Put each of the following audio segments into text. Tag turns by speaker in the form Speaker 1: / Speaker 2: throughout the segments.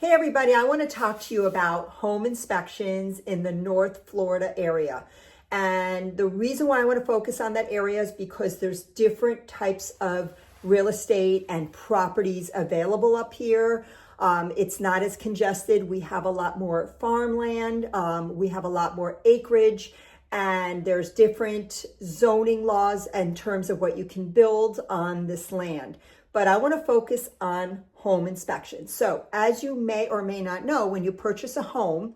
Speaker 1: Hey everybody, I want to talk to you about home inspections in the North Florida area. And the reason why I want to focus on that area is because there's different types of real estate and properties available up here. It's not as congested. We have a lot more farmland. We have a lot more acreage. And there's different zoning laws in terms of what you can build on this land. But I want to focus on home inspections. So as you may or may not know, when you purchase a home,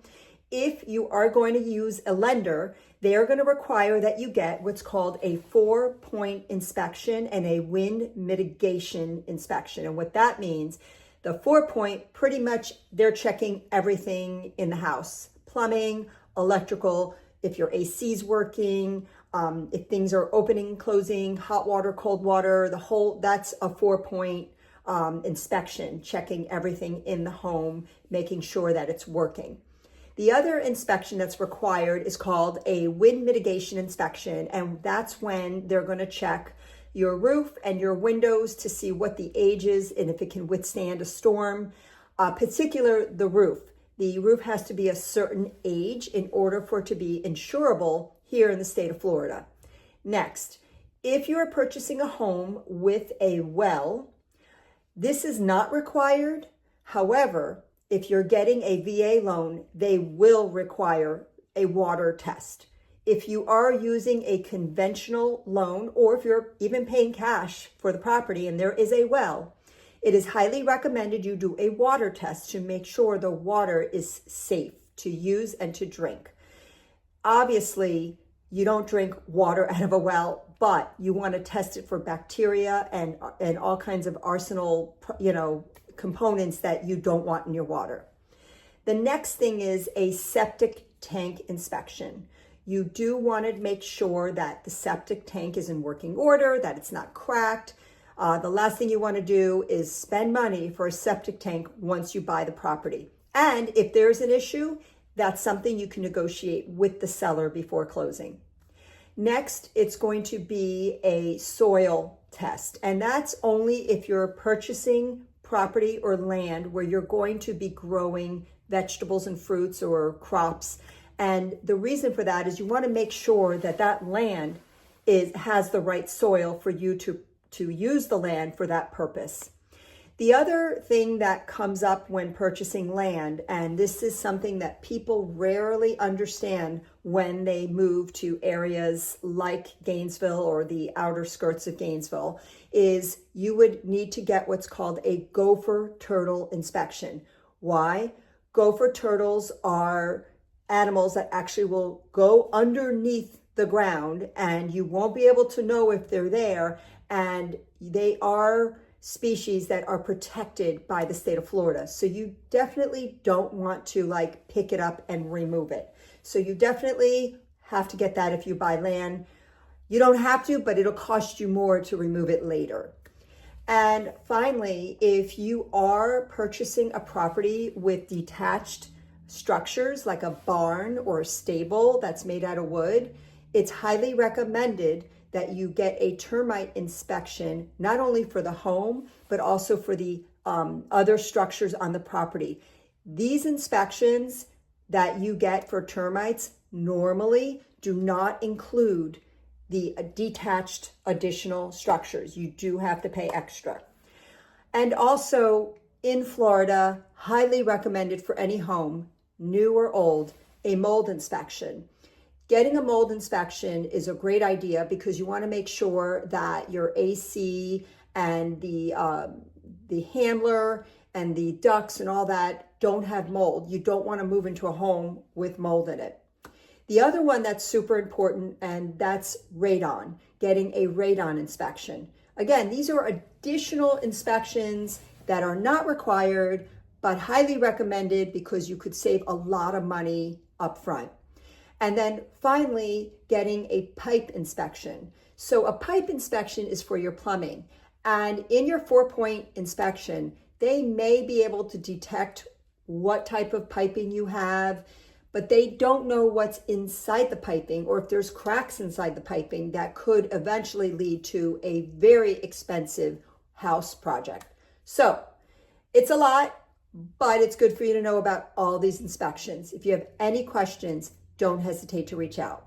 Speaker 1: if you are going to use a lender, they are going to require that you get what's called a 4-point inspection and a wind mitigation inspection. And what that means, the 4-point, pretty much they're checking everything in the house, plumbing, electrical, if your AC is working, if things are opening and closing, hot water, cold water, that's a 4-point inspection, checking everything in the home, making sure that it's working. The other inspection that's required is called a wind mitigation inspection, and that's when they're going to check your roof and your windows to see what the age is and if it can withstand a storm, particular the roof. The roof has to be a certain age in order for it to be insurable here in the state of Florida. Next, if you're purchasing a home with a well, this is not required. However, if you're getting a VA loan, they will require a water test. If you are using a conventional loan, or if you're even paying cash for the property and there is a well, it is highly recommended you do a water test to make sure the water is safe to use and to drink. Obviously, you don't drink water out of a well, but you want to test it for bacteria and all kinds of arsenal, components that you don't want in your water. The next thing is a septic tank inspection. You do want to make sure that the septic tank is in working order, that it's not cracked. The last thing you want to do is spend money for a septic tank once you buy the property. And if there's an issue, that's something you can negotiate with the seller before closing. Next, it's going to be a soil test. And that's only if you're purchasing property or land where you're going to be growing vegetables and fruits or crops. And the reason for that is you want to make sure that that land has the right soil for you to use the land for that purpose. The other thing that comes up when purchasing land, and this is something that people rarely understand when they move to areas like Gainesville or the outer skirts of Gainesville, is you would need to get what's called a gopher turtle inspection. Why? Gopher turtles are animals that actually will go underneath the ground and you won't be able to know if they're there, and they are species that are protected by the state of Florida. So you definitely don't want to pick it up and remove it. So you definitely have to get that if you buy land. You don't have to, but it'll cost you more to remove it later. And finally, if you are purchasing a property with detached structures like a barn or a stable that's made out of wood, it's highly recommended that you get a termite inspection, not only for the home, but also for the other structures on the property. These inspections that you get for termites normally do not include the detached additional structures. You do have to pay extra. And also in Florida, highly recommended for any home, new or old, a mold inspection. Getting a mold inspection is a great idea because you want to make sure that your AC and the handler and the ducts and all that don't have mold. You don't want to move into a home with mold in it. The other one that's super important, and that's radon, getting a radon inspection. Again, these are additional inspections that are not required, but highly recommended because you could save a lot of money up front. And then finally, getting a pipe inspection. So a pipe inspection is for your plumbing. And in your 4-point inspection, they may be able to detect what type of piping you have, but they don't know what's inside the piping or if there's cracks inside the piping that could eventually lead to a very expensive house project. So it's a lot, but it's good for you to know about all these inspections. If you have any questions, don't hesitate to reach out.